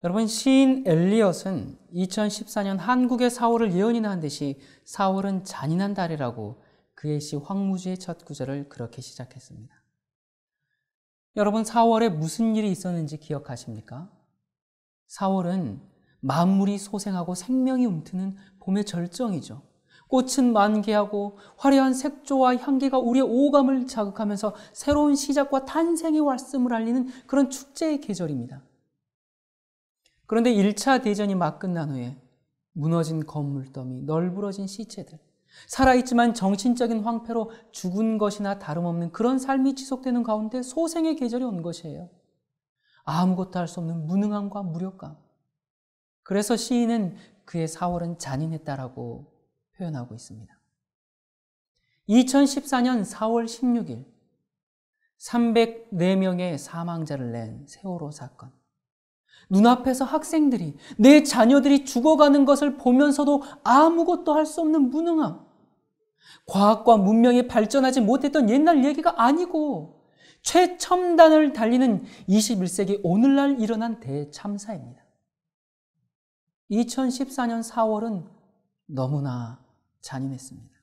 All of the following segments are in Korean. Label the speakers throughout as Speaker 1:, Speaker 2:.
Speaker 1: 여러분, 시인 엘리엇은 2014년 한국의 4월을 예언이나 한 듯이 4월은 잔인한 달이라고 그의 시 황무지의 첫 구절을 그렇게 시작했습니다. 여러분, 4월에 무슨 일이 있었는지 기억하십니까? 4월은 만물이 소생하고 생명이 움트는 봄의 절정이죠. 꽃은 만개하고 화려한 색조와 향기가 우리의 오감을 자극하면서 새로운 시작과 탄생의 왔음을 알리는 그런 축제의 계절입니다. 그런데 1차 대전이 막 끝난 후에 무너진 건물더미, 널브러진 시체들, 살아있지만 정신적인 황폐로 죽은 것이나 다름없는 그런 삶이 지속되는 가운데 소생의 계절이 온 것이에요. 아무것도 할 수 없는 무능함과 무력감. 그래서 시인은 그의 4월은 잔인했다라고 표현하고 있습니다. 2014년 4월 16일 304명의 사망자를 낸 세월호 사건. 눈앞에서 학생들이, 내 자녀들이 죽어가는 것을 보면서도 아무것도 할 수 없는 무능함. 과학과 문명이 발전하지 못했던 옛날 얘기가 아니고 최첨단을 달리는 21세기 오늘날 일어난 대참사입니다. 2014년 4월은 너무나 잔인했습니다.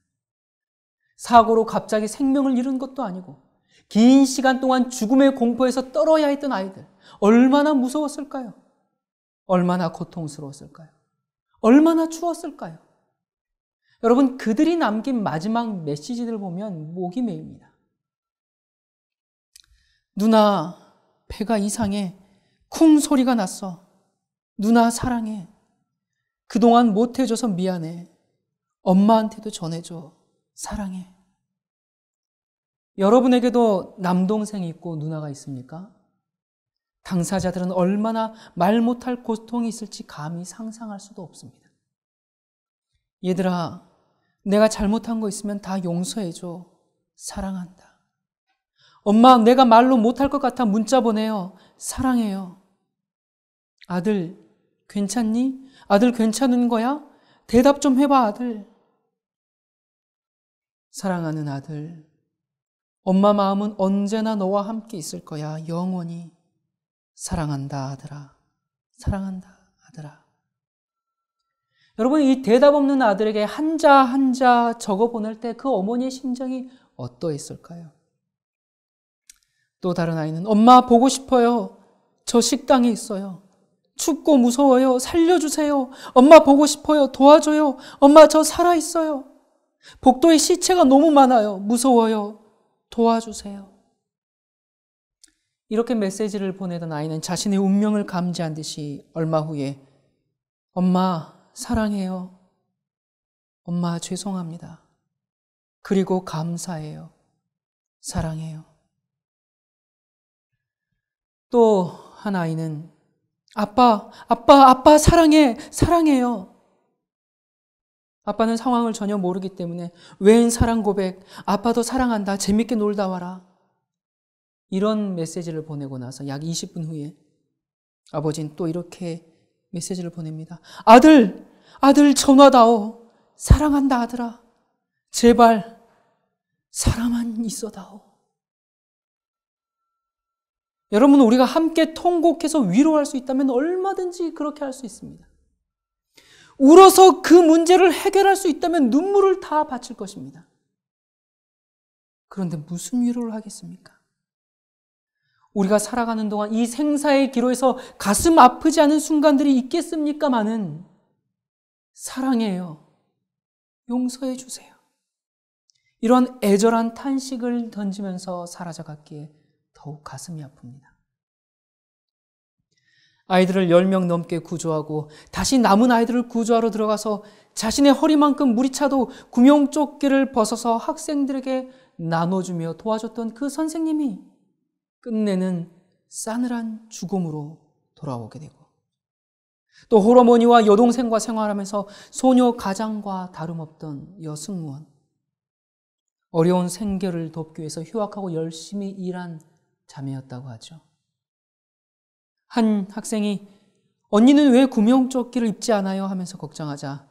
Speaker 1: 사고로 갑자기 생명을 잃은 것도 아니고 긴 시간 동안 죽음의 공포에서 떨어야 했던 아이들, 얼마나 무서웠을까요? 얼마나 고통스러웠을까요? 얼마나 추웠을까요? 여러분, 그들이 남긴 마지막 메시지를 보면 목이 메입니다. 누나, 배가 이상해. 쿵 소리가 났어. 누나 사랑해. 그동안 못해줘서 미안해. 엄마한테도 전해줘. 사랑해. 여러분에게도 남동생이 있고 누나가 있습니까? 당사자들은 얼마나 말 못할 고통이 있을지 감히 상상할 수도 없습니다. 얘들아, 내가 잘못한 거 있으면 다 용서해줘. 사랑한다. 엄마, 내가 말로 못할 것 같아 문자 보내요. 사랑해요. 아들, 괜찮니? 아들 괜찮은 거야? 대답 좀 해봐, 아들. 사랑하는 아들, 엄마 마음은 언제나 너와 함께 있을 거야. 영원히. 사랑한다, 아들아. 사랑한다, 아들아. 여러분, 이 대답 없는 아들에게 한자 한자 적어 보낼 때 그 어머니의 심정이 어떠했을까요? 또 다른 아이는 엄마 보고 싶어요. 저 식당에 있어요. 춥고 무서워요. 살려주세요. 엄마 보고 싶어요. 도와줘요. 엄마 저 살아있어요. 복도에 시체가 너무 많아요. 무서워요. 도와주세요. 이렇게 메시지를 보내던 아이는 자신의 운명을 감지한 듯이 얼마 후에 엄마 사랑해요. 엄마 죄송합니다. 그리고 감사해요. 사랑해요. 또 한 아이는 아빠 사랑해. 사랑해요. 아빠는 상황을 전혀 모르기 때문에 웬 사랑 고백, 아빠도 사랑한다. 재밌게 놀다 와라. 이런 메시지를 보내고 나서 약 20분 후에 아버지는 또 이렇게 메시지를 보냅니다. 아들 전화다오. 사랑한다, 아들아. 제발 살아만 있어다오. 여러분, 우리가 함께 통곡해서 위로할 수 있다면 얼마든지 그렇게 할 수 있습니다. 울어서 그 문제를 해결할 수 있다면 눈물을 다 바칠 것입니다. 그런데 무슨 위로를 하겠습니까? 우리가 살아가는 동안 이 생사의 기로에서 가슴 아프지 않은 순간들이 있겠습니까마는 사랑해요. 용서해 주세요. 이런 애절한 탄식을 던지면서 사라져갔기에 더욱 가슴이 아픕니다. 아이들을 10명 넘게 구조하고 다시 남은 아이들을 구조하러 들어가서 자신의 허리만큼 물이 차도 구명조끼를 벗어서 학생들에게 나눠주며 도와줬던 그 선생님이 끝내는 싸늘한 죽음으로 돌아오게 되고, 또 홀어머니와 여동생과 생활하면서 소녀 가장과 다름없던 여승무원, 어려운 생계를 돕기 위해서 휴학하고 열심히 일한 자매였다고 하죠. 한 학생이 언니는 왜 구명조끼를 입지 않아요? 하면서 걱정하자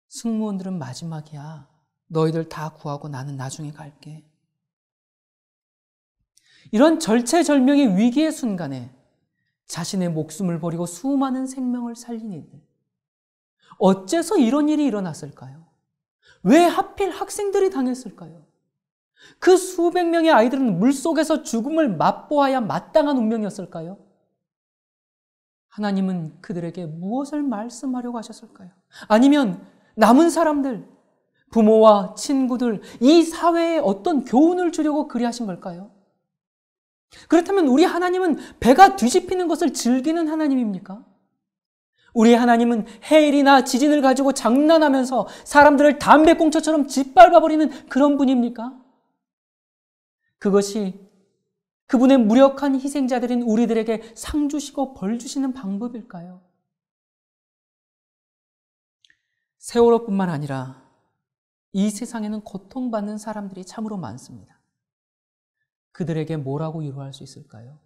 Speaker 1: 승무원들은 마지막이야. 너희들 다 구하고 나는 나중에 갈게. 이런 절체절명의 위기의 순간에 자신의 목숨을 버리고 수많은 생명을 살린 이들. 어째서 이런 일이 일어났을까요? 왜 하필 학생들이 당했을까요? 그 수백 명의 아이들은 물속에서 죽음을 맛보아야 마땅한 운명이었을까요? 하나님은 그들에게 무엇을 말씀하려고 하셨을까요? 아니면 남은 사람들, 부모와 친구들, 이 사회에 어떤 교훈을 주려고 그리하신 걸까요? 그렇다면 우리 하나님은 배가 뒤집히는 것을 즐기는 하나님입니까? 우리 하나님은 해일이나 지진을 가지고 장난하면서 사람들을 담배꽁초처럼 짓밟아버리는 그런 분입니까? 그것이 그분의 무력한 희생자들인 우리들에게 상 주시고 벌 주시는 방법일까요? 세월호뿐만 아니라 이 세상에는 고통받는 사람들이 참으로 많습니다. 그들에게 뭐라고 위로할 수 있을까요?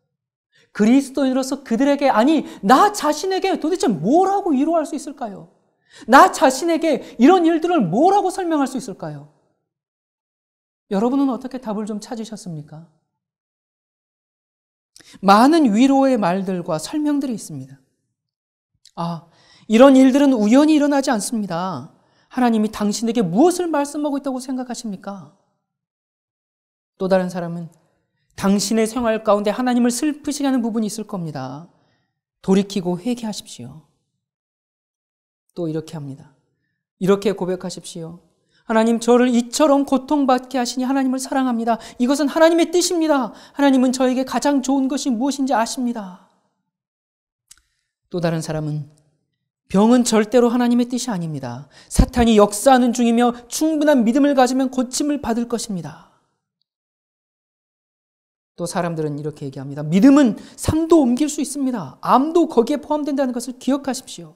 Speaker 1: 그리스도인으로서 그들에게, 아니 나 자신에게 도대체 뭐라고 위로할 수 있을까요? 나 자신에게 이런 일들을 뭐라고 설명할 수 있을까요? 여러분은 어떻게 답을 좀 찾으셨습니까? 많은 위로의 말들과 설명들이 있습니다. 이런 일들은 우연히 일어나지 않습니다. 하나님이 당신에게 무엇을 말씀하고 있다고 생각하십니까? 또 다른 사람은 당신의 생활 가운데 하나님을 슬프시게 하는 부분이 있을 겁니다. 돌이키고 회개하십시오. 또 이렇게 합니다. 이렇게 고백하십시오. 하나님, 저를 이처럼 고통받게 하시니 하나님을 사랑합니다. 이것은 하나님의 뜻입니다. 하나님은 저에게 가장 좋은 것이 무엇인지 아십니다. 또 다른 사람은 병은 절대로 하나님의 뜻이 아닙니다. 사탄이 역사하는 중이며 충분한 믿음을 가지면 고침을 받을 것입니다. 또 사람들은 이렇게 얘기합니다. 믿음은 산도 옮길 수 있습니다. 암도 거기에 포함된다는 것을 기억하십시오.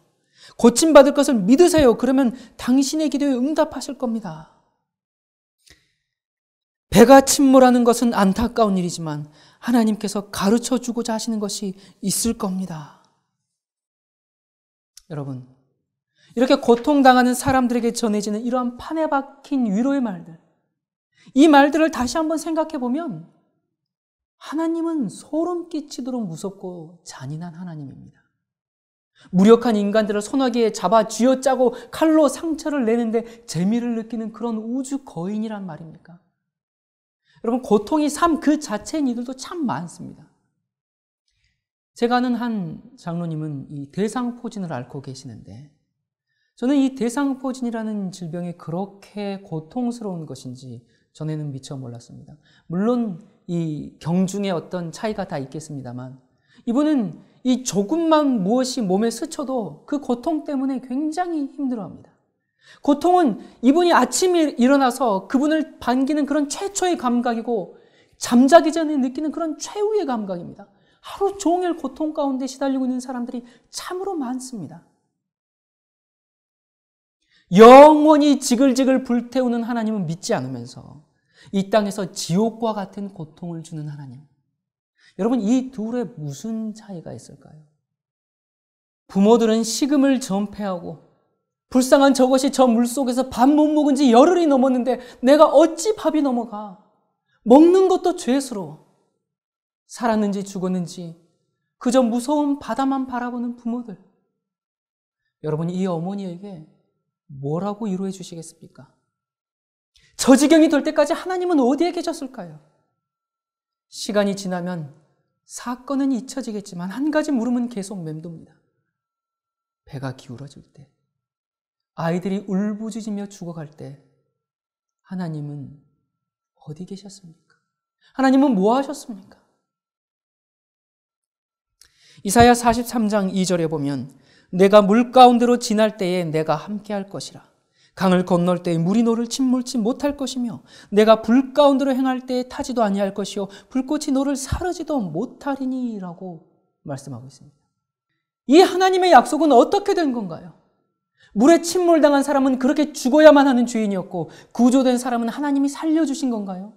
Speaker 1: 고침받을 것을 믿으세요. 그러면 당신의 기도에 응답하실 겁니다. 배가 침몰하는 것은 안타까운 일이지만 하나님께서 가르쳐 주고자 하시는 것이 있을 겁니다. 여러분, 이렇게 고통당하는 사람들에게 전해지는 이러한 판에 박힌 위로의 말들, 이 말들을 다시 한번 생각해 보면 하나님은 소름 끼치도록 무섭고 잔인한 하나님입니다. 무력한 인간들을 소나기에 잡아 쥐어짜고 칼로 상처를 내는데 재미를 느끼는 그런 우주 거인이란 말입니까? 여러분, 고통이 삶 그 자체인 이들도 참 많습니다. 제가 아는 한 장로님은 이 대상포진을 앓고 계시는데, 저는 이 대상포진이라는 질병이 그렇게 고통스러운 것인지 전에는 미처 몰랐습니다. 물론 이 경중의 어떤 차이가 다 있겠습니다만, 이분은 이 조금만 무엇이 몸에 스쳐도 그 고통 때문에 굉장히 힘들어합니다. 고통은 이분이 아침에 일어나서 그분을 반기는 그런 최초의 감각이고, 잠자기 전에 느끼는 그런 최후의 감각입니다. 하루 종일 고통 가운데 시달리고 있는 사람들이 참으로 많습니다. 영원히 지글지글 불태우는 하나님은 믿지 않으면서 이 땅에서 지옥과 같은 고통을 주는 하나님. 여러분, 이 둘에 무슨 차이가 있을까요? 부모들은 식음을 전폐하고 불쌍한 저것이 저 물속에서 밥 못 먹은 지 열흘이 넘었는데 내가 어찌 밥이 넘어가? 먹는 것도 죄스러워. 살았는지 죽었는지 그저 무서운 바다만 바라보는 부모들. 여러분, 이 어머니에게 뭐라고 위로해 주시겠습니까? 저 지경이 될 때까지 하나님은 어디에 계셨을까요? 시간이 지나면 사건은 잊혀지겠지만 한 가지 물음은 계속 맴돕니다. 배가 기울어질 때, 아이들이 울부짖으며 죽어갈 때 하나님은 어디 계셨습니까? 하나님은 뭐 하셨습니까? 이사야 43장 2절에 보면 내가 물 가운데로 지날 때에 내가 함께할 것이라. 강을 건널 때에 물이 너를 침몰치 못할 것이며 내가 불 가운데로 행할 때에 타지도 아니할 것이요 불꽃이 너를 사르지도 못하리니 라고 말씀하고 있습니다. 이 하나님의 약속은 어떻게 된 건가요? 물에 침몰당한 사람은 그렇게 죽어야만 하는 죄인이었고 구조된 사람은 하나님이 살려주신 건가요?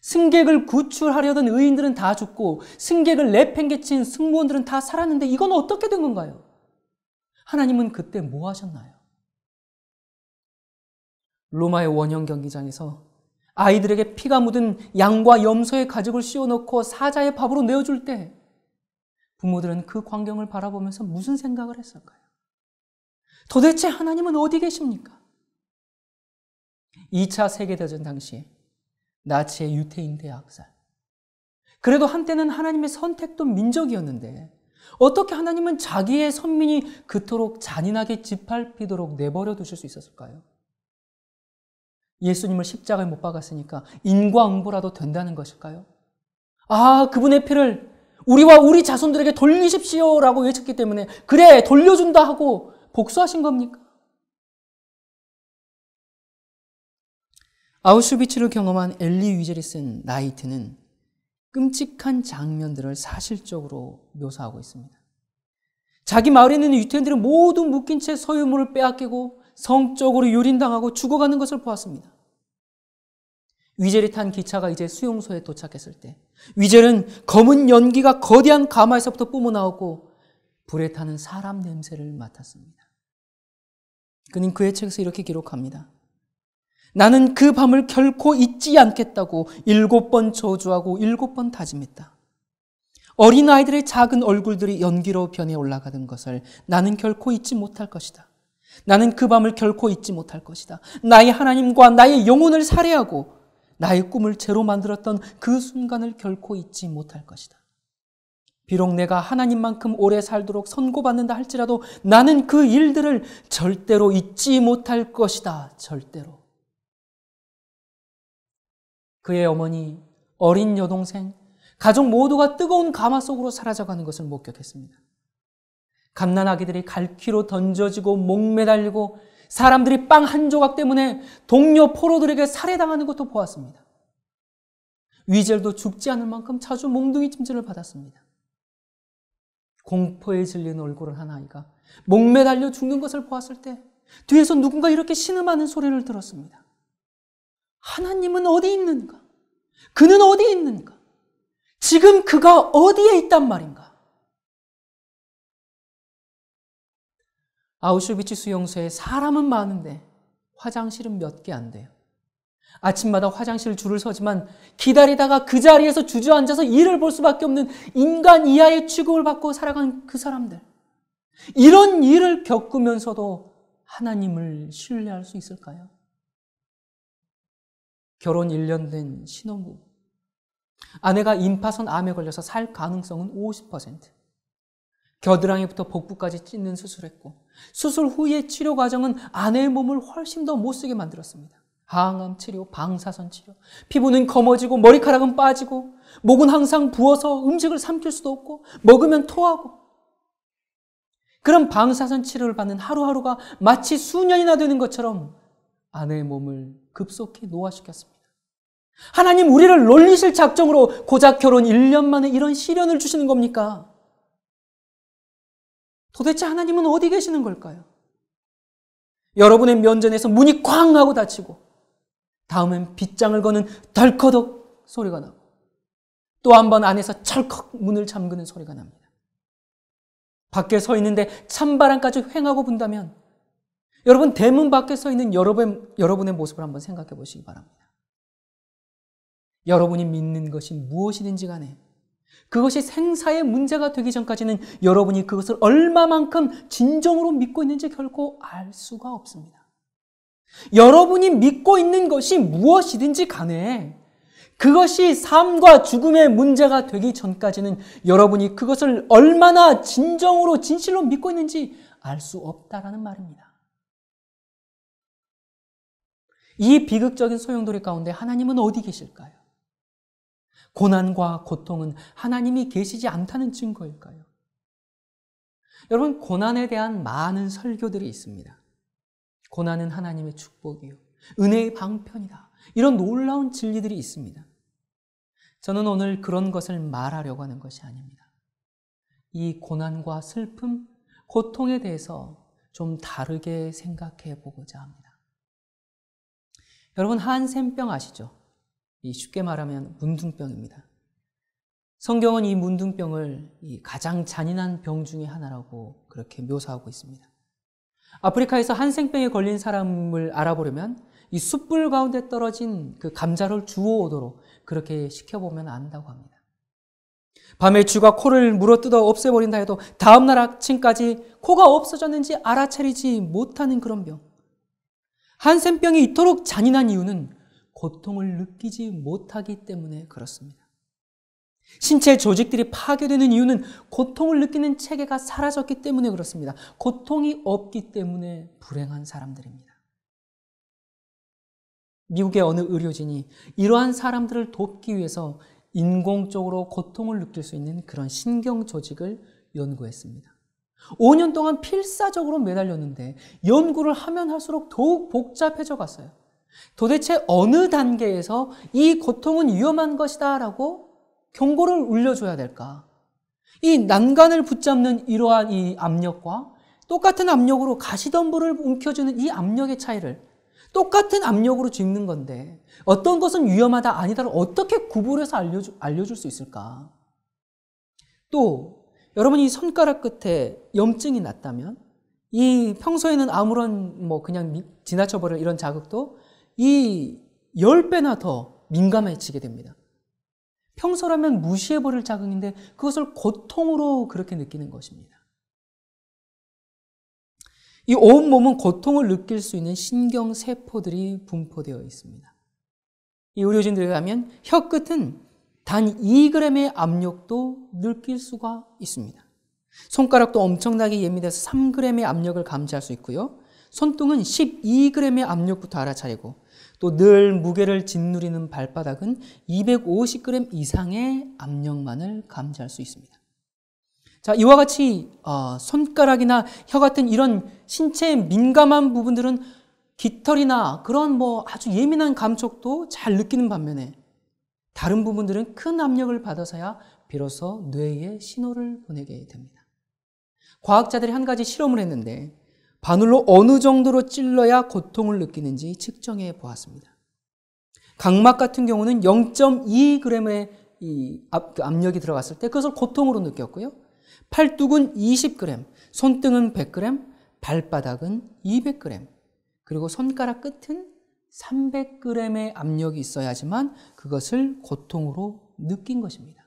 Speaker 1: 승객을 구출하려던 의인들은 다 죽고 승객을 내팽개친 승무원들은 다 살았는데 이건 어떻게 된 건가요? 하나님은 그때 뭐 하셨나요? 로마의 원형 경기장에서 아이들에게 피가 묻은 양과 염소의 가죽을 씌워놓고 사자의 밥으로 내어줄 때 부모들은 그 광경을 바라보면서 무슨 생각을 했을까요? 도대체 하나님은 어디 계십니까? 2차 세계대전 당시에 나치의 유태인 대학살. 그래도 한때는 하나님의 선택된 민족이었는데 어떻게 하나님은 자기의 선민이 그토록 잔인하게 짓밟히도록 내버려 두실 수 있었을까요? 예수님을 십자가에 못 박았으니까 인과응보라도 된다는 것일까요? 아, 그분의 피를 우리와 우리 자손들에게 돌리십시오라고 외쳤기 때문에 그래 돌려준다 하고 복수하신 겁니까? 아우슈비츠를 경험한 엘리 위제리슨 나이트는 끔찍한 장면들을 사실적으로 묘사하고 있습니다. 자기 마을에 있는 유태인들은 모두 묶인 채 소유물을 빼앗기고 성적으로 유린당하고 죽어가는 것을 보았습니다. 위젤이 탄 기차가 이제 수용소에 도착했을 때 위젤은 검은 연기가 거대한 가마에서부터 뿜어나오고 불에 타는 사람 냄새를 맡았습니다. 그는 그의 책에서 이렇게 기록합니다. 나는 그 밤을 결코 잊지 않겠다고 7번 저주하고 7번 다짐했다. 어린아이들의 작은 얼굴들이 연기로 변해 올라가는 것을 나는 결코 잊지 못할 것이다. 나는 그 밤을 결코 잊지 못할 것이다. 나의 하나님과 나의 영혼을 살해하고 나의 꿈을 죄로 만들었던 그 순간을 결코 잊지 못할 것이다. 비록 내가 하나님만큼 오래 살도록 선고받는다 할지라도 나는 그 일들을 절대로 잊지 못할 것이다. 절대로. 그의 어머니, 어린 여동생, 가족 모두가 뜨거운 가마 속으로 사라져가는 것을 목격했습니다. 갓난아기들이 갈퀴로 던져지고 목매달리고 사람들이 빵 한 조각 때문에 동료 포로들에게 살해당하는 것도 보았습니다. 위젤도 죽지 않을 만큼 자주 몽둥이 찜질을 받았습니다. 공포에 질린 얼굴을 한 아이가 목매달려 죽는 것을 보았을 때 뒤에서 누군가 이렇게 신음하는 소리를 들었습니다. 하나님은 어디 있는가? 그는 어디 있는가? 지금 그가 어디에 있단 말인가? 아우슈비츠 수용소에 사람은 많은데 화장실은 몇 개 안 돼요. 아침마다 화장실 줄을 서지만 기다리다가 그 자리에서 주저앉아서 일을 볼 수밖에 없는 인간 이하의 취급을 받고 살아간 그 사람들. 이런 일을 겪으면서도 하나님을 신뢰할 수 있을까요? 결혼 1년 된 신혼부부. 아내가 임파선 암에 걸려서 살 가능성은 50%. 겨드랑이부터 복부까지 찢는 수술했고 수술 후의 치료 과정은 아내의 몸을 훨씬 더 못쓰게 만들었습니다. 항암 치료, 방사선 치료, 피부는 검어지고 머리카락은 빠지고 목은 항상 부어서 음식을 삼킬 수도 없고 먹으면 토하고 그런 방사선 치료를 받는 하루하루가 마치 수년이나 되는 것처럼 아내의 몸을 급속히 노화시켰습니다. 하나님 우리를 놀리실 작정으로 고작 결혼 1년 만에 이런 시련을 주시는 겁니까? 도대체 하나님은 어디 계시는 걸까요? 여러분의 면전에서 문이 쾅 하고 닫히고 다음엔 빗장을 거는 덜커덕 소리가 나고 또 한 번 안에서 철컥 문을 잠그는 소리가 납니다. 밖에 서 있는데 찬바람까지 휑하고 분다면 여러분 대문 밖에 서 있는 여러분의 모습을 한번 생각해 보시기 바랍니다. 여러분이 믿는 것이 무엇이든지 간에 그것이 생사의 문제가 되기 전까지는 여러분이 그것을 얼마만큼 진정으로 믿고 있는지 결코 알 수가 없습니다. 여러분이 믿고 있는 것이 무엇이든지 간에 그것이 삶과 죽음의 문제가 되기 전까지는 여러분이 그것을 얼마나 진정으로 진실로 믿고 있는지 알 수 없다라는 말입니다. 이 비극적인 소용돌이 가운데 하나님은 어디 계실까요? 고난과 고통은 하나님이 계시지 않다는 증거일까요? 여러분, 고난에 대한 많은 설교들이 있습니다. 고난은 하나님의 축복이요, 은혜의 방편이다. 이런 놀라운 진리들이 있습니다. 저는 오늘 그런 것을 말하려고 하는 것이 아닙니다. 이 고난과 슬픔, 고통에 대해서 좀 다르게 생각해 보고자 합니다. 여러분, 한센병 아시죠? 쉽게 말하면 문둥병입니다. 성경은 이 문둥병을 가장 잔인한 병 중에 하나라고 그렇게 묘사하고 있습니다. 아프리카에서 한센병에 걸린 사람을 알아보려면 이 숯불 가운데 떨어진 그 감자를 주워오도록 그렇게 시켜보면 안다고 합니다. 밤에 쥐가 코를 물어뜯어 없애버린다 해도 다음날 아침까지 코가 없어졌는지 알아차리지 못하는 그런 병. 한센병이 이토록 잔인한 이유는 고통을 느끼지 못하기 때문에 그렇습니다. 신체 조직들이 파괴되는 이유는 고통을 느끼는 체계가 사라졌기 때문에 그렇습니다. 고통이 없기 때문에 불행한 사람들입니다. 미국의 어느 의료진이 이러한 사람들을 돕기 위해서 인공적으로 고통을 느낄 수 있는 그런 신경 조직을 연구했습니다. 5년 동안 필사적으로 매달렸는데 연구를 하면 할수록 더욱 복잡해져 갔어요. 도대체 어느 단계에서 이 고통은 위험한 것이다 라고 경고를 울려줘야 될까? 이 난간을 붙잡는 이러한 이 압력과 똑같은 압력으로 가시덤불을 움켜쥐는 이 압력의 차이를 똑같은 압력으로 짚는 건데 어떤 것은 위험하다 아니다를 어떻게 구분해서 알려줄 수 있을까? 또 여러분이 손가락 끝에 염증이 났다면 이 평소에는 아무런 그냥 지나쳐버릴 이런 자극도 이 10배나 더 민감해지게 됩니다. 평소라면 무시해버릴 자극인데 그것을 고통으로 그렇게 느끼는 것입니다. 이 온몸은 고통을 느낄 수 있는 신경세포들이 분포되어 있습니다. 이 의료진들에 가면 혀 끝은 단 2g의 압력도 느낄 수가 있습니다. 손가락도 엄청나게 예민해서 3g의 압력을 감지할 수 있고요. 손등은 12g의 압력부터 알아차리고 또 늘 무게를 짓누리는 발바닥은 250g 이상의 압력만을 감지할 수 있습니다. 자, 이와 같이 손가락이나 혀 같은 이런 신체의 민감한 부분들은 깃털이나 그런 아주 예민한 감촉도 잘 느끼는 반면에 다른 부분들은 큰 압력을 받아서야 비로소 뇌에 신호를 보내게 됩니다. 과학자들이 한 가지 실험을 했는데 바늘로 어느 정도로 찔러야 고통을 느끼는지 측정해 보았습니다. 각막 같은 경우는 0.2g의 압력이 들어갔을 때 그것을 고통으로 느꼈고요. 팔뚝은 20g, 손등은 100g, 발바닥은 200g, 그리고 손가락 끝은 300g의 압력이 있어야지만 그것을 고통으로 느낀 것입니다.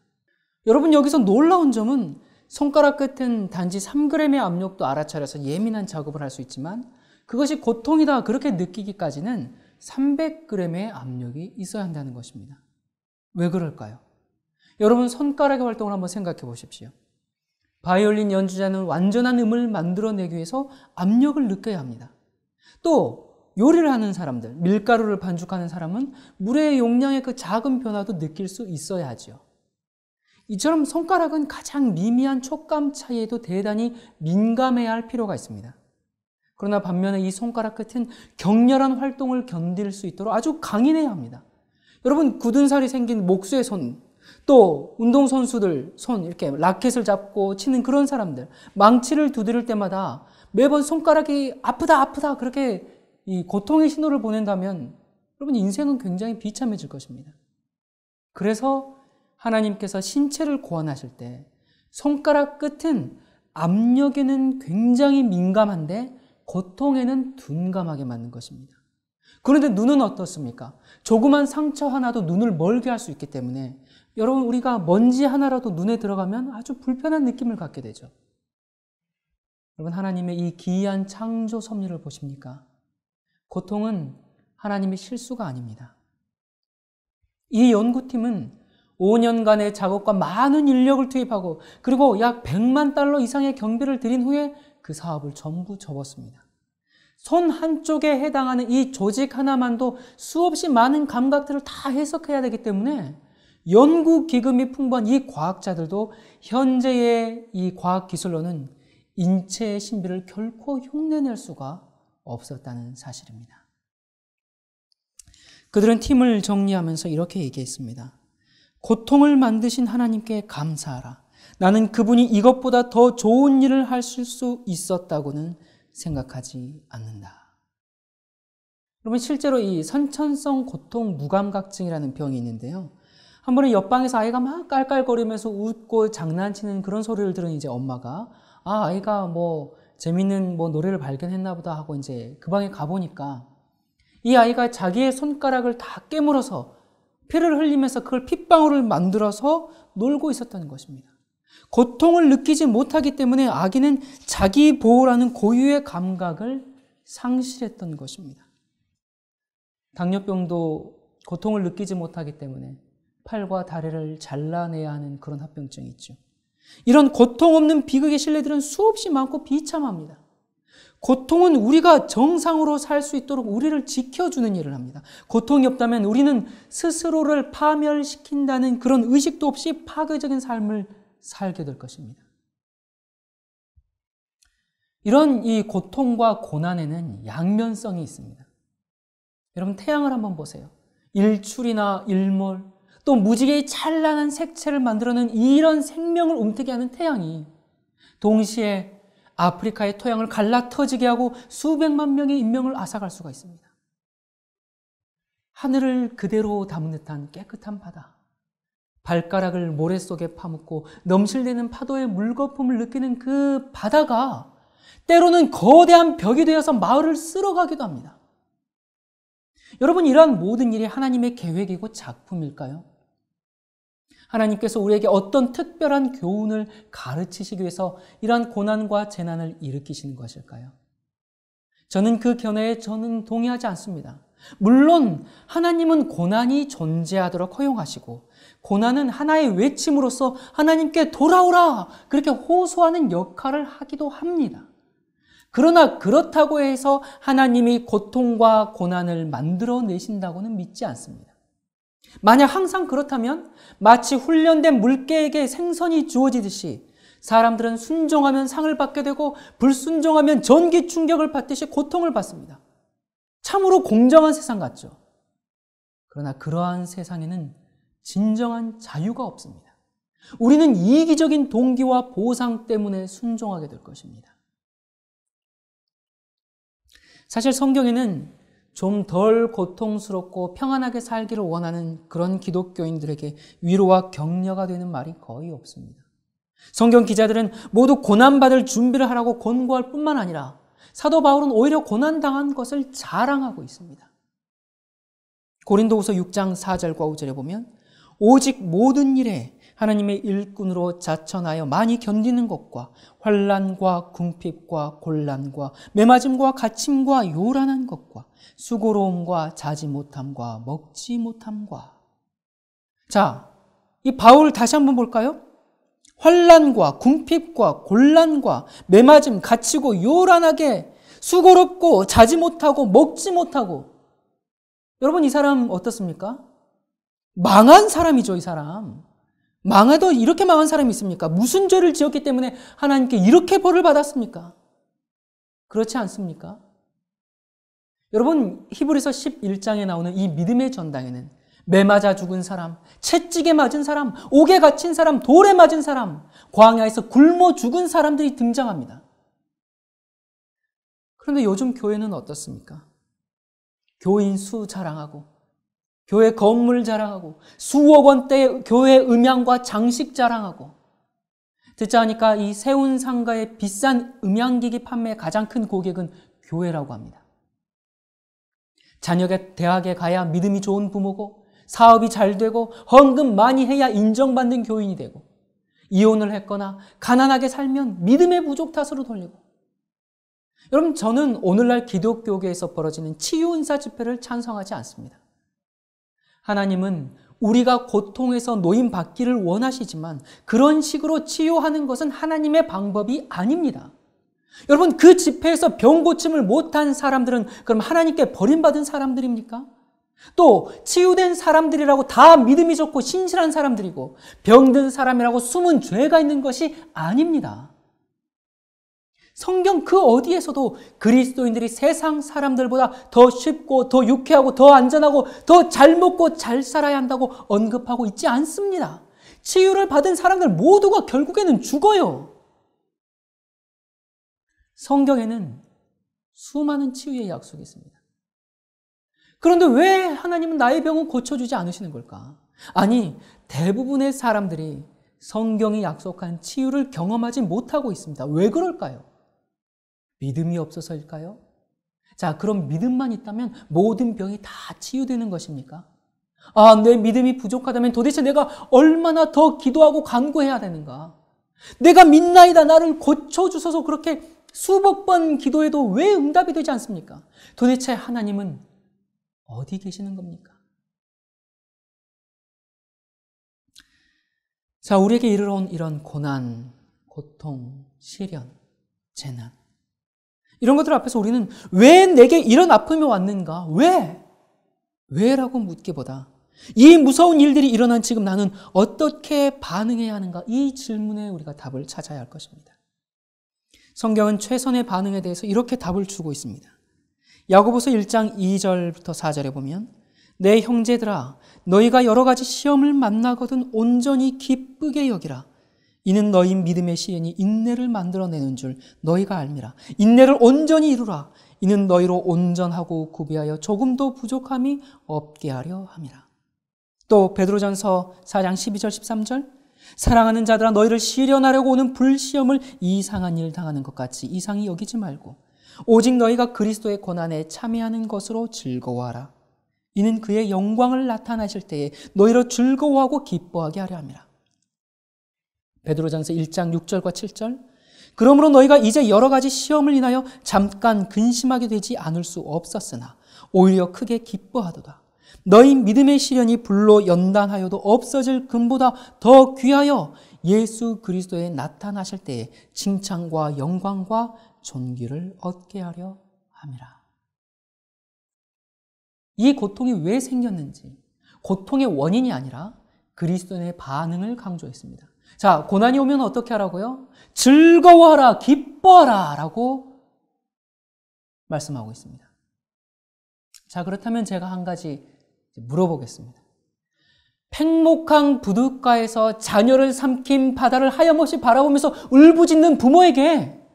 Speaker 1: 여러분, 여기서 놀라운 점은 손가락 끝은 단지 3g의 압력도 알아차려서 예민한 작업을 할 수 있지만 그것이 고통이다 그렇게 느끼기까지는 300g의 압력이 있어야 한다는 것입니다. 왜 그럴까요? 여러분, 손가락의 활동을 한번 생각해 보십시오. 바이올린 연주자는 완전한 음을 만들어내기 위해서 압력을 느껴야 합니다. 또 요리를 하는 사람들, 밀가루를 반죽하는 사람은 물의 용량의 그 작은 변화도 느낄 수 있어야 하죠. 이처럼 손가락은 가장 미미한 촉감 차이에도 대단히 민감해야 할 필요가 있습니다. 그러나 반면에 이 손가락 끝은 격렬한 활동을 견딜 수 있도록 아주 강인해야 합니다. 여러분, 굳은 살이 생긴 목수의 손, 또 운동선수들 손, 이렇게 라켓을 잡고 치는 그런 사람들, 망치를 두드릴 때마다 매번 손가락이 아프다 그렇게 이 고통의 신호를 보낸다면 여러분, 인생은 굉장히 비참해질 것입니다. 그래서 하나님께서 신체를 고안하실 때 손가락 끝은 압력에는 굉장히 민감한데 고통에는 둔감하게 만든 것입니다. 그런데 눈은 어떻습니까? 조그만 상처 하나도 눈을 멀게 할 수 있기 때문에 여러분, 우리가 먼지 하나라도 눈에 들어가면 아주 불편한 느낌을 갖게 되죠. 여러분, 하나님의 이 기이한 창조 섭리를 보십니까? 고통은 하나님의 실수가 아닙니다. 이 연구팀은 5년간의 작업과 많은 인력을 투입하고 그리고 약 100만 달러 이상의 경비를 들인 후에 그 사업을 전부 접었습니다. 손 한쪽에 해당하는 이 조직 하나만도 수없이 많은 감각들을 다 해석해야 되기 때문에 연구 기금이 풍부한 이 과학자들도 현재의 이 과학 기술로는 인체의 신비를 결코 흉내낼 수가 없었다는 사실입니다. 그들은 팀을 정리하면서 이렇게 얘기했습니다. 고통을 만드신 하나님께 감사하라. 나는 그분이 이것보다 더 좋은 일을 하실 수 있었다고는 생각하지 않는다. 여러분, 실제로 이 선천성 고통 무감각증이라는 병이 있는데요. 한 번은 옆방에서 아이가 막 깔깔거리면서 웃고 장난치는 그런 소리를 들은 이제 엄마가 아이가 재밌는 노래를 발견했나 보다 하고 이제 그 방에 가보니까 이 아이가 자기의 손가락을 다 깨물어서 피를 흘리면서 그걸 핏방울을 만들어서 놀고 있었던 것입니다. 고통을 느끼지 못하기 때문에 아기는 자기 보호라는 고유의 감각을 상실했던 것입니다. 당뇨병도 고통을 느끼지 못하기 때문에 팔과 다리를 잘라내야 하는 그런 합병증이 있죠. 이런 고통 없는 비극의 신뢰들은 수없이 많고 비참합니다. 고통은 우리가 정상으로 살 수 있도록 우리를 지켜주는 일을 합니다. 고통이 없다면 우리는 스스로를 파멸시킨다는 그런 의식도 없이 파괴적인 삶을 살게 될 것입니다. 이런 이 고통과 고난에는 양면성이 있습니다. 여러분 태양을 한번 보세요. 일출이나 일몰, 또 무지개의 찬란한 색채를 만들어내는 이런 생명을 움트게 하는 태양이 동시에 아프리카의 토양을 갈라터지게 하고 수백만 명의 인명을 앗아갈 수가 있습니다. 하늘을 그대로 담은 듯한 깨끗한 바다, 발가락을 모래 속에 파묻고 넘실대는 파도의 물거품을 느끼는 그 바다가 때로는 거대한 벽이 되어서 마을을 쓸어가기도 합니다. 여러분, 이러한 모든 일이 하나님의 계획이고 작품일까요? 하나님께서 우리에게 어떤 특별한 교훈을 가르치시기 위해서 이러한 고난과 재난을 일으키시는 것일까요? 저는 그 견해에 동의하지 않습니다. 물론 하나님은 고난이 존재하도록 허용하시고 고난은 하나의 외침으로써 하나님께 돌아오라 그렇게 호소하는 역할을 하기도 합니다. 그러나 그렇다고 해서 하나님이 고통과 고난을 만들어내신다고는 믿지 않습니다. 만약 항상 그렇다면 마치 훈련된 물개에게 생선이 주어지듯이 사람들은 순종하면 상을 받게 되고 불순종하면 전기 충격을 받듯이 고통을 받습니다. 참으로 공정한 세상 같죠. 그러나 그러한 세상에는 진정한 자유가 없습니다. 우리는 이기적인 동기와 보상 때문에 순종하게 될 것입니다. 사실 성경에는 좀 덜 고통스럽고 평안하게 살기를 원하는 그런 기독교인들에게 위로와 격려가 되는 말이 거의 없습니다. 성경 기자들은 모두 고난받을 준비를 하라고 권고할 뿐만 아니라 사도 바울은 오히려 고난당한 것을 자랑하고 있습니다. 고린도후서 6장 4절과 5절에 보면 오직 모든 일에 하나님의 일꾼으로 자천하여 많이 견디는 것과 환난과 궁핍과 곤란과 매맞음과 갇힘과 요란한 것과 수고로움과 자지 못함과 먹지 못함과. 자, 이 바울 다시 한번 볼까요? 환난과 궁핍과 곤란과 매맞음, 갇히고 요란하게 수고롭고 자지 못하고 먹지 못하고. 여러분, 이 사람 어떻습니까? 망한 사람이죠, 이 사람. 망해도 이렇게 망한 사람이 있습니까? 무슨 죄를 지었기 때문에 하나님께 이렇게 벌을 받았습니까? 그렇지 않습니까? 여러분, 히브리서 11장에 나오는 이 믿음의 전당에는 매 맞아 죽은 사람, 채찍에 맞은 사람, 옥에 갇힌 사람, 돌에 맞은 사람, 광야에서 굶어 죽은 사람들이 등장합니다. 그런데 요즘 교회는 어떻습니까? 교인 수 자랑하고 교회 건물 자랑하고 수억 원대의 교회 음향과 장식 자랑하고 듣자 하니까 이 세운 상가의 비싼 음향기기 판매의 가장 큰 고객은 교회라고 합니다. 자녀가 대학에 가야 믿음이 좋은 부모고 사업이 잘 되고 헌금 많이 해야 인정받는 교인이 되고 이혼을 했거나 가난하게 살면 믿음의 부족 탓으로 돌리고. 여러분, 저는 오늘날 기독교계에서 벌어지는 치유은사 집회를 찬성하지 않습니다. 하나님은 우리가 고통에서 노임받기를 원하시지만 그런 식으로 치유하는 것은 하나님의 방법이 아닙니다. 여러분, 그 집회에서 병 고침을 못한 사람들은 그럼 하나님께 버림받은 사람들입니까? 또 치유된 사람들이라고 다 믿음이 좋고 신실한 사람들이고 병든 사람이라고 숨은 죄가 있는 것이 아닙니다. 성경 그 어디에서도 그리스도인들이 세상 사람들보다 더 쉽고 더 유쾌하고 더 안전하고 더 잘 먹고 잘 살아야 한다고 언급하고 있지 않습니다. 치유를 받은 사람들 모두가 결국에는 죽어요. 성경에는 수많은 치유의 약속이 있습니다. 그런데 왜 하나님은 나의 병을 고쳐주지 않으시는 걸까? 아니, 대부분의 사람들이 성경이 약속한 치유를 경험하지 못하고 있습니다. 왜 그럴까요? 믿음이 없어서일까요? 자, 그럼 믿음만 있다면 모든 병이 다 치유되는 것입니까? 아, 내 믿음이 부족하다면 도대체 내가 얼마나 더 기도하고 간구해야 되는가? 내가 믿나이다 나를 고쳐주소서 그렇게 수백 번 기도해도 왜 응답이 되지 않습니까? 도대체 하나님은 어디 계시는 겁니까? 자, 우리에게 이르러온 이런 고난, 고통, 시련, 재난 이런 것들 앞에서 우리는 왜 내게 이런 아픔이 왔는가? 왜? 왜라고 묻기보다 이 무서운 일들이 일어난 지금 나는 어떻게 반응해야 하는가? 이 질문에 우리가 답을 찾아야 할 것입니다. 성경은 최선의 반응에 대해서 이렇게 답을 주고 있습니다. 야고보서 1장 2절부터 4절에 보면 내 형제들아 너희가 여러 가지 시험을 만나거든 온전히 기쁘게 여기라. 이는 너희 믿음의 시련이 인내를 만들어내는 줄 너희가 알미라. 인내를 온전히 이루라. 이는 너희로 온전하고 구비하여 조금도 부족함이 없게 하려 함이라. 또 베드로전서 4장 12절 13절 사랑하는 자들아 너희를 시련하려고 오는 불시험을 이상한 일 당하는 것 같이 이상히 여기지 말고 오직 너희가 그리스도의 고난에 참여하는 것으로 즐거워하라. 이는 그의 영광을 나타나실 때에 너희로 즐거워하고 기뻐하게 하려 함이라. 베드로전서 1장 6절과 7절 그러므로 너희가 이제 여러 가지 시험을 인하여 잠깐 근심하게 되지 않을 수 없었으나 오히려 크게 기뻐하도다. 너희 믿음의 시련이 불로 연단하여도 없어질 금보다 더 귀하여 예수 그리스도에 나타나실 때에 칭찬과 영광과 존귀를 얻게 하려 함이라. 이 고통이 왜 생겼는지 고통의 원인이 아니라 그리스도의 반응을 강조했습니다. 자, 고난이 오면 어떻게 하라고요? 즐거워하라, 기뻐하라 라고 말씀하고 있습니다. 자, 그렇다면 제가 한 가지 물어보겠습니다. 팽목항 부둣가에서 자녀를 삼킨 바다를 하염없이 바라보면서 울부짖는 부모에게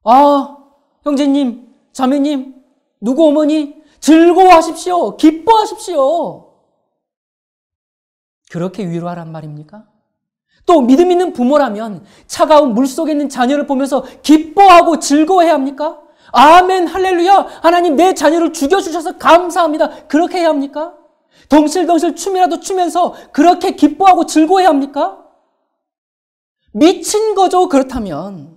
Speaker 1: 아, 형제님, 자매님, 누구 어머니 즐거워하십시오. 기뻐하십시오. 그렇게 위로하란 말입니까? 또 믿음 있는 부모라면 차가운 물속에 있는 자녀를 보면서 기뻐하고 즐거워해야 합니까? 아멘, 할렐루야, 하나님 내 자녀를 죽여주셔서 감사합니다. 그렇게 해야 합니까? 덩실덩실 춤이라도 추면서 그렇게 기뻐하고 즐거워해야 합니까? 미친 거죠, 그렇다면.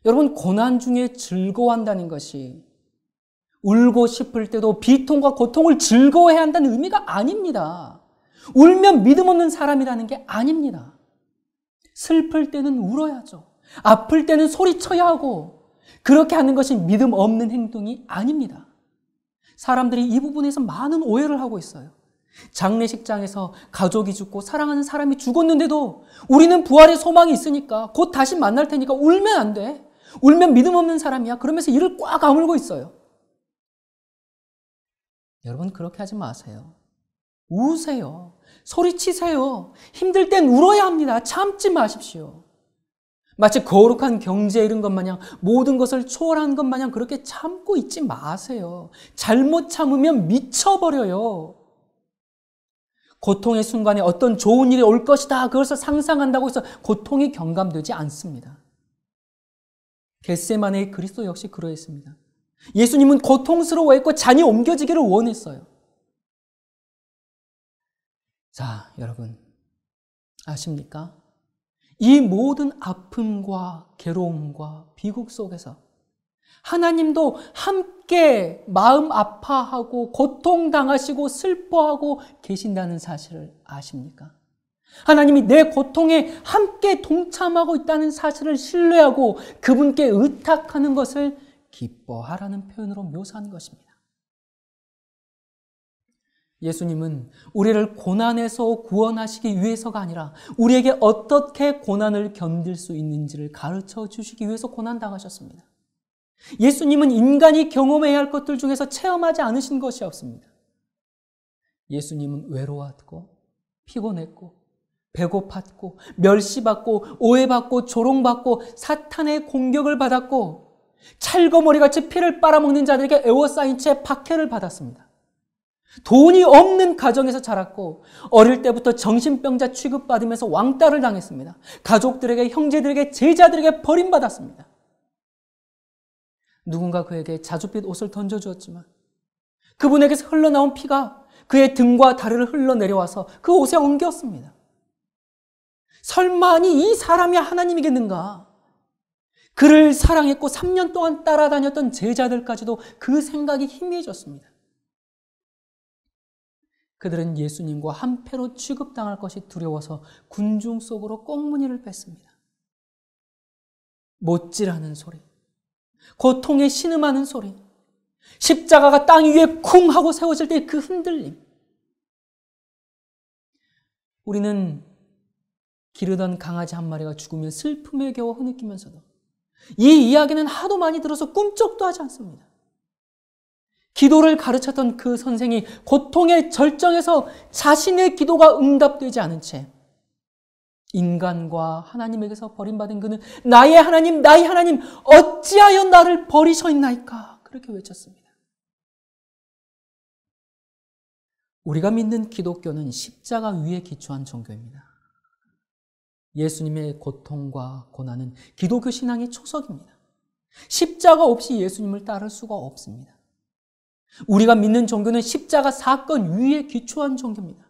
Speaker 1: 여러분, 고난 중에 즐거워한다는 것이 울고 싶을 때도 비통과 고통을 즐거워해야 한다는 의미가 아닙니다. 울면 믿음 없는 사람이라는 게 아닙니다. 슬플 때는 울어야죠. 아플 때는 소리쳐야 하고 그렇게 하는 것이 믿음 없는 행동이 아닙니다. 사람들이 이 부분에서 많은 오해를 하고 있어요. 장례식장에서 가족이 죽고 사랑하는 사람이 죽었는데도 우리는 부활의 소망이 있으니까 곧 다시 만날 테니까 울면 안 돼. 울면 믿음 없는 사람이야. 그러면서 이를 꽉 아물고 있어요. 여러분 그렇게 하지 마세요. 우세요. 소리치세요. 힘들 땐 울어야 합니다. 참지 마십시오. 마치 거룩한 경지에 이른 것 마냥 모든 것을 초월한 것 마냥 그렇게 참고 있지 마세요. 잘못 참으면 미쳐버려요. 고통의 순간에 어떤 좋은 일이 올 것이다. 그것을 상상한다고 해서 고통이 경감되지 않습니다. 겟세마네의 그리스도 역시 그러했습니다. 예수님은 고통스러워했고 잔이 옮겨지기를 원했어요. 자, 여러분 아십니까? 이 모든 아픔과 괴로움과 비극 속에서 하나님도 함께 마음 아파하고 고통당하시고 슬퍼하고 계신다는 사실을 아십니까? 하나님이 내 고통에 함께 동참하고 있다는 사실을 신뢰하고 그분께 의탁하는 것을 기뻐하라는 표현으로 묘사한 것입니다. 예수님은 우리를 고난에서 구원하시기 위해서가 아니라 우리에게 어떻게 고난을 견딜 수 있는지를 가르쳐 주시기 위해서 고난당하셨습니다. 예수님은 인간이 경험해야 할 것들 중에서 체험하지 않으신 것이 없습니다. 예수님은 외로웠고 피곤했고 배고팠고 멸시받고 오해받고 조롱받고 사탄의 공격을 받았고 찰거머리같이 피를 빨아먹는 자들에게 애워싸인 채 박해를 받았습니다. 돈이 없는 가정에서 자랐고 어릴 때부터 정신병자 취급받으면서 왕따를 당했습니다. 가족들에게, 형제들에게, 제자들에게 버림받았습니다. 누군가 그에게 자줏빛 옷을 던져주었지만 그분에게서 흘러나온 피가 그의 등과 다리를 흘러내려와서 그 옷에 엉겼습니다. 설마 아니 이 사람이 하나님이겠는가? 그를 사랑했고 3년 동안 따라다녔던 제자들까지도 그 생각이 희미해졌습니다. 그들은 예수님과 한패로 취급당할 것이 두려워서 군중 속으로 꽁무니를 뺐습니다. 못질하는 소리, 고통에 신음하는 소리, 십자가가 땅 위에 쿵 하고 세워질 때 그 흔들림. 우리는 기르던 강아지 한 마리가 죽으면 슬픔에 겨워 흐느끼면서도 이 이야기는 하도 많이 들어서 꿈쩍도 하지 않습니다. 기도를 가르쳤던 그 선생이 고통의 절정에서 자신의 기도가 응답되지 않은 채 인간과 하나님에게서 버림받은 그는 나의 하나님, 나의 하나님, 어찌하여 나를 버리셨나이까? 그렇게 외쳤습니다. 우리가 믿는 기독교는 십자가 위에 기초한 종교입니다. 예수님의 고통과 고난은 기독교 신앙의 초석입니다. 십자가 없이 예수님을 따를 수가 없습니다. 우리가 믿는 종교는 십자가 사건 위에 기초한 종교입니다.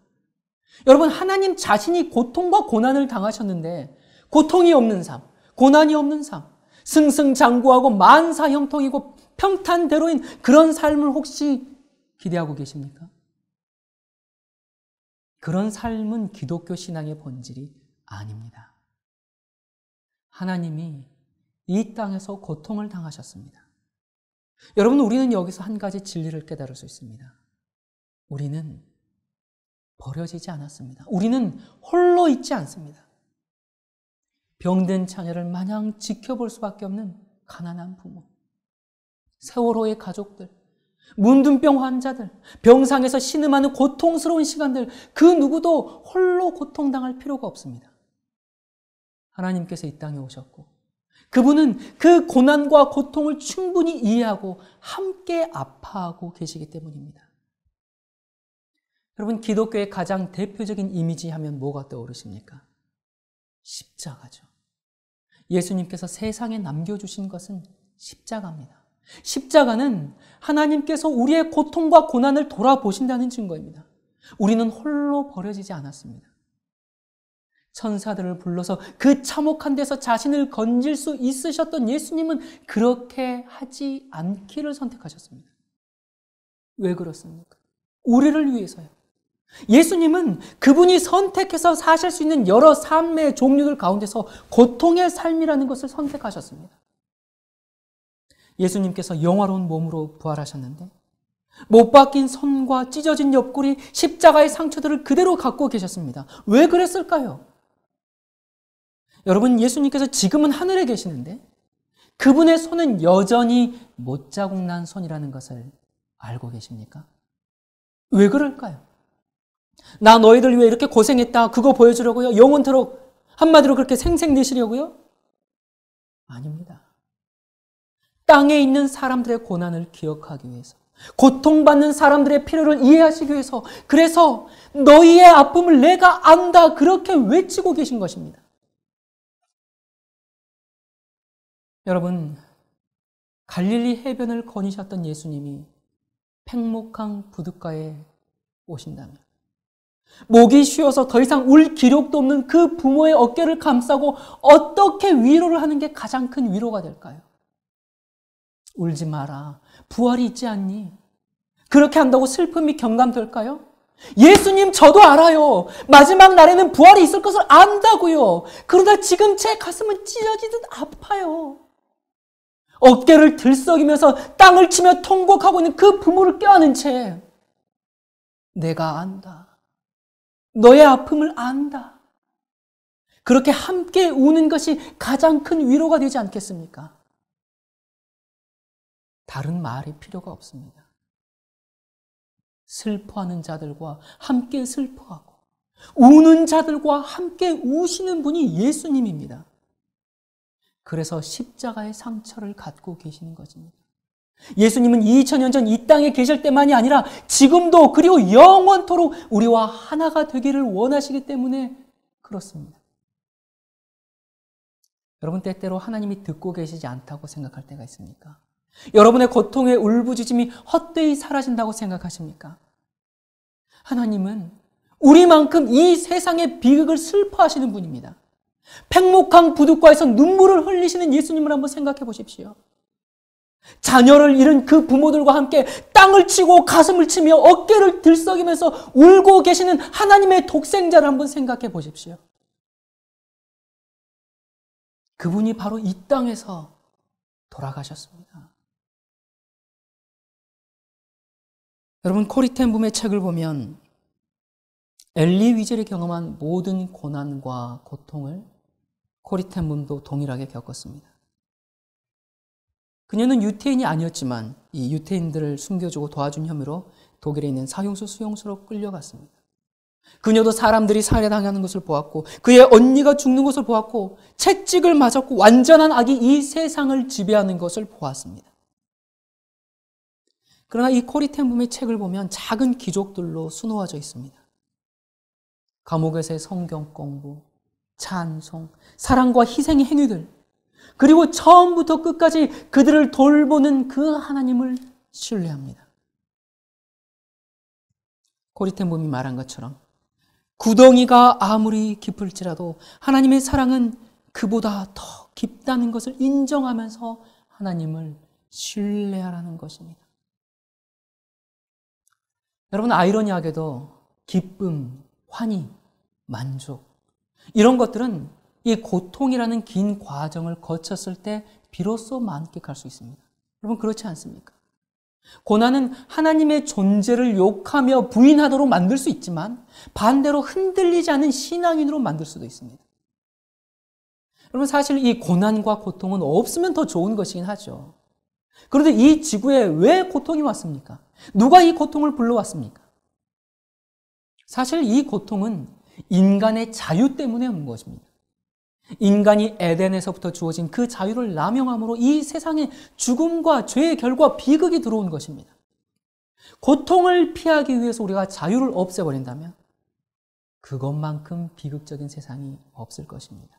Speaker 1: 여러분, 하나님 자신이 고통과 고난을 당하셨는데 고통이 없는 삶, 고난이 없는 삶, 승승장구하고 만사형통이고 평탄대로인 그런 삶을 혹시 기대하고 계십니까? 그런 삶은 기독교 신앙의 본질이 아닙니다. 하나님이 이 땅에서 고통을 당하셨습니다. 여러분, 우리는 여기서 한 가지 진리를 깨달을 수 있습니다. 우리는 버려지지 않았습니다. 우리는 홀로 있지 않습니다. 병든 자녀를 마냥 지켜볼 수밖에 없는 가난한 부모, 세월호의 가족들, 문둥병 환자들, 병상에서 신음하는 고통스러운 시간들, 그 누구도 홀로 고통당할 필요가 없습니다. 하나님께서 이 땅에 오셨고 그분은 그 고난과 고통을 충분히 이해하고 함께 아파하고 계시기 때문입니다. 여러분, 기독교의 가장 대표적인 이미지 하면 뭐가 떠오르십니까? 십자가죠. 예수님께서 세상에 남겨주신 것은 십자가입니다. 십자가는 하나님께서 우리의 고통과 고난을 돌아보신다는 증거입니다. 우리는 홀로 버려지지 않았습니다. 천사들을 불러서 그 참혹한 데서 자신을 건질 수 있으셨던 예수님은 그렇게 하지 않기를 선택하셨습니다. 왜 그렇습니까? 우리를 위해서요. 예수님은 그분이 선택해서 사실 수 있는 여러 삶의 종류들 가운데서 고통의 삶이라는 것을 선택하셨습니다. 예수님께서 영화로운 몸으로 부활하셨는데 못 박힌 손과 찢어진 옆구리, 십자가의 상처들을 그대로 갖고 계셨습니다. 왜 그랬을까요? 여러분, 예수님께서 지금은 하늘에 계시는데 그분의 손은 여전히 못자국 난 손이라는 것을 알고 계십니까? 왜 그럴까요? 나 너희들 위해 이렇게 고생했다, 그거 보여주려고요? 영원토록 한마디로 그렇게 생색내시려고요? 아닙니다. 땅에 있는 사람들의 고난을 기억하기 위해서, 고통받는 사람들의 필요를 이해하시기 위해서, 그래서 너희의 아픔을 내가 안다, 그렇게 외치고 계신 것입니다. 여러분, 갈릴리 해변을 거니셨던 예수님이 팽목항 부둣가에 오신다면, 목이 쉬어서 더 이상 울 기력도 없는 그 부모의 어깨를 감싸고 어떻게 위로를 하는 게 가장 큰 위로가 될까요? 울지 마라, 부활이 있지 않니? 그렇게 한다고 슬픔이 경감될까요? 예수님, 저도 알아요. 마지막 날에는 부활이 있을 것을 안다고요. 그러나 지금 제 가슴은 찢어지듯 아파요. 어깨를 들썩이면서 땅을 치며 통곡하고 있는 그 부모를 껴안은 채 내가 안다. 너의 아픔을 안다. 그렇게 함께 우는 것이 가장 큰 위로가 되지 않겠습니까? 다른 말이 필요가 없습니다. 슬퍼하는 자들과 함께 슬퍼하고 우는 자들과 함께 우시는 분이 예수님입니다. 그래서 십자가의 상처를 갖고 계시는 것입니다. 예수님은 2000년 전 이 땅에 계실 때만이 아니라 지금도 그리고 영원토록 우리와 하나가 되기를 원하시기 때문에 그렇습니다. 여러분, 때때로 하나님이 듣고 계시지 않다고 생각할 때가 있습니까? 여러분의 고통의 울부짖음이 헛되이 사라진다고 생각하십니까? 하나님은 우리만큼 이 세상의 비극을 슬퍼하시는 분입니다. 팽목항 부둣가에서 눈물을 흘리시는 예수님을 한번 생각해 보십시오. 자녀를 잃은 그 부모들과 함께 땅을 치고 가슴을 치며 어깨를 들썩이면서 울고 계시는 하나님의 독생자를 한번 생각해 보십시오. 그분이 바로 이 땅에서 돌아가셨습니다. 여러분, 코리 텐 붐의 책을 보면 엘리 위젤이 경험한 모든 고난과 고통을 코리 텐 붐도 동일하게 겪었습니다. 그녀는 유태인이 아니었지만 이 유태인들을 숨겨주고 도와준 혐의로 독일에 있는 사형수 수용소로 끌려갔습니다. 그녀도 사람들이 살해당하는 것을 보았고 그의 언니가 죽는 것을 보았고 채찍을 맞았고 완전한 악이 이 세상을 지배하는 것을 보았습니다. 그러나 이 코리 텐 붐의 책을 보면 작은 기적들로 수놓아져 있습니다. 감옥에서의 성경 공부, 찬송, 사랑과 희생의 행위들, 그리고 처음부터 끝까지 그들을 돌보는 그 하나님을 신뢰합니다. 코리 텐 붐이 말한 것처럼 구덩이가 아무리 깊을지라도 하나님의 사랑은 그보다 더 깊다는 것을 인정하면서 하나님을 신뢰하라는 것입니다. 여러분, 아이러니하게도 기쁨, 환희, 만족, 이런 것들은 이 고통이라는 긴 과정을 거쳤을 때 비로소 만끽할 수 있습니다. 여러분, 그렇지 않습니까? 고난은 하나님의 존재를 욕하며 부인하도록 만들 수 있지만 반대로 흔들리지 않은 신앙인으로 만들 수도 있습니다. 여러분, 사실 이 고난과 고통은 없으면 더 좋은 것이긴 하죠. 그런데 이 지구에 왜 고통이 왔습니까? 누가 이 고통을 불러왔습니까? 사실 이 고통은 인간의 자유 때문에 오는 것입니다. 인간이 에덴에서부터 주어진 그 자유를 남용함으로 이 세상에 죽음과 죄의 결과 비극이 들어온 것입니다. 고통을 피하기 위해서 우리가 자유를 없애버린다면 그것만큼 비극적인 세상이 없을 것입니다.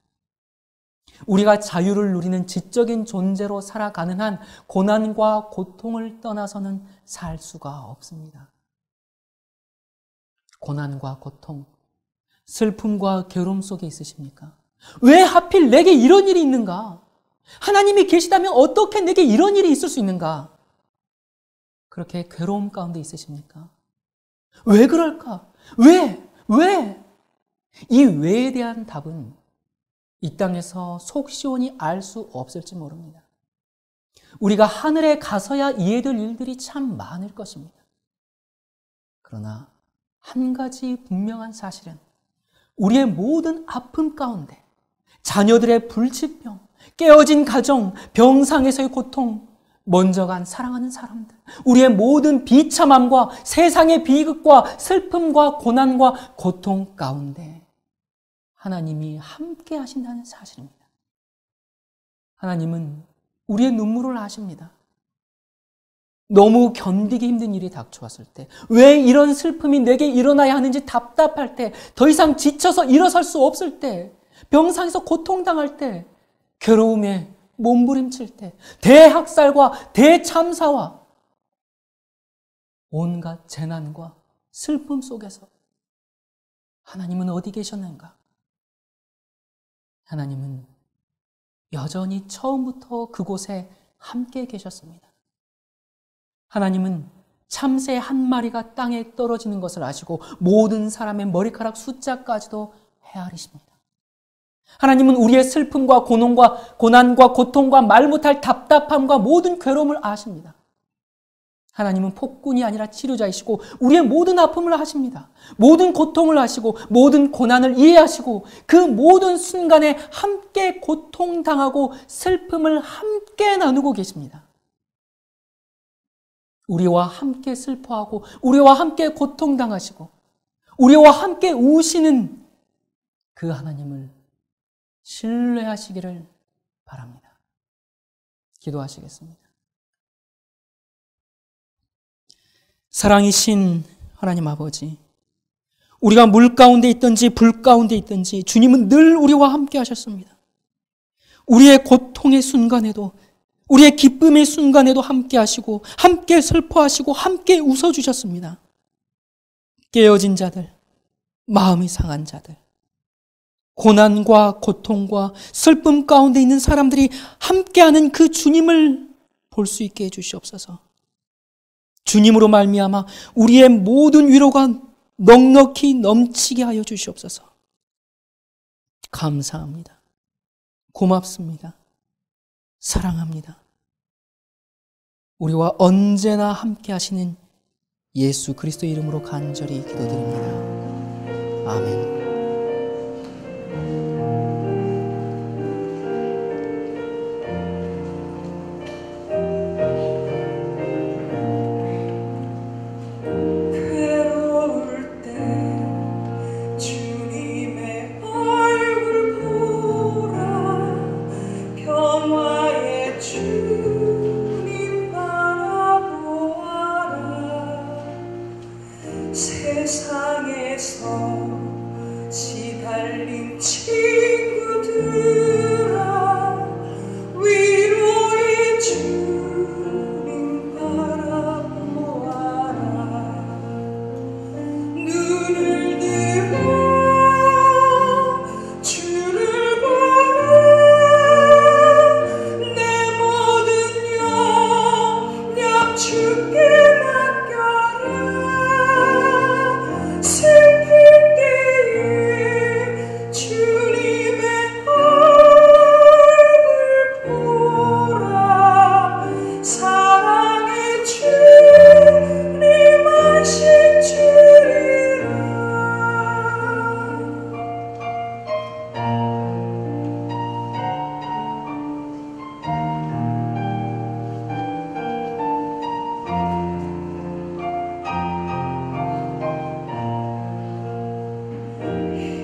Speaker 1: 우리가 자유를 누리는 지적인 존재로 살아가는 한 고난과 고통을 떠나서는 살 수가 없습니다. 고난과 고통, 슬픔과 괴로움 속에 있으십니까? 왜 하필 내게 이런 일이 있는가? 하나님이 계시다면 어떻게 내게 이런 일이 있을 수 있는가? 그렇게 괴로움 가운데 있으십니까? 왜 그럴까? 왜? 이 왜에 대한 답은 이 땅에서 속 시원히 알 수 없을지 모릅니다. 우리가 하늘에 가서야 이해될 일들이 참 많을 것입니다. 그러나 한 가지 분명한 사실은 우리의 모든 아픔 가운데 자녀들의 불치병, 깨어진 가정, 병상에서의 고통, 먼저 간 사랑하는 사람들, 우리의 모든 비참함과 세상의 비극과 슬픔과 고난과 고통 가운데 하나님이 함께 하신다는 사실입니다. 하나님은 우리의 눈물을 아십니다. 너무 견디기 힘든 일이 닥쳐왔을 때, 왜 이런 슬픔이 내게 일어나야 하는지 답답할 때, 더 이상 지쳐서 일어설 수 없을 때, 병상에서 고통당할 때, 괴로움에 몸부림칠 때, 대학살과 대참사와 온갖 재난과 슬픔 속에서 하나님은 어디 계셨는가? 하나님은 여전히 처음부터 그곳에 함께 계셨습니다. 하나님은 참새 한 마리가 땅에 떨어지는 것을 아시고 모든 사람의 머리카락 숫자까지도 헤아리십니다. 하나님은 우리의 슬픔과 고난과 고통과 말 못할 답답함과 모든 괴로움을 아십니다. 하나님은 폭군이 아니라 치료자이시고 우리의 모든 아픔을 아십니다. 모든 고통을 아시고 모든 고난을 이해하시고 그 모든 순간에 함께 고통당하고 슬픔을 함께 나누고 계십니다. 우리와 함께 슬퍼하고 우리와 함께 고통당하시고 우리와 함께 우시는 그 하나님을 신뢰하시기를 바랍니다. 기도하시겠습니다. 사랑이신 하나님 아버지, 우리가 물 가운데 있든지 불 가운데 있든지 주님은 늘 우리와 함께 하셨습니다. 우리의 고통의 순간에도
Speaker 2: 우리의 기쁨의 순간에도 함께 하시고 함께 슬퍼하시고 함께 웃어주셨습니다. 깨어진 자들, 마음이 상한 자들, 고난과 고통과 슬픔 가운데 있는 사람들이 함께하는 그 주님을 볼 수 있게 해주시옵소서. 주님으로 말미암아 우리의 모든 위로가 넉넉히 넘치게 하여 주시옵소서. 감사합니다. 고맙습니다. 사랑합니다. 우리와 언제나 함께 하시는 예수 그리스도 이름으로 간절히 기도드립니다. 아멘.
Speaker 3: 세상에서 시달린 친구들아 위로의 주님 바라보아라. 눈을 들어 주를 보라. 내 모든 영역 주께 맡겨라. 슬플 때에 주님의 얼굴 보라. 사랑의 주님 하신 주리라.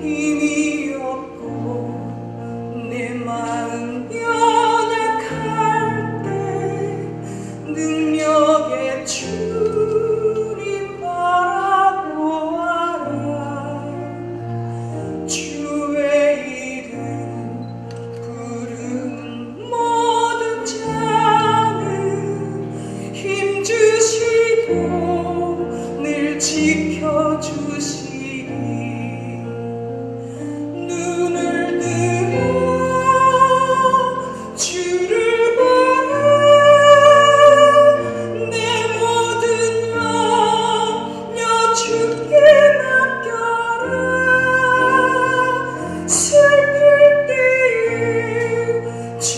Speaker 3: 힘이 없고 내 마음 연약할 때 능력의 주님 바라보아라. 주의 이름 부르는 모든 자는 힘주시고 늘 지켜주시리. 눈을 들어 주를 보라. 내 모든 영역 주께 맡겨라. 슬플 때에 주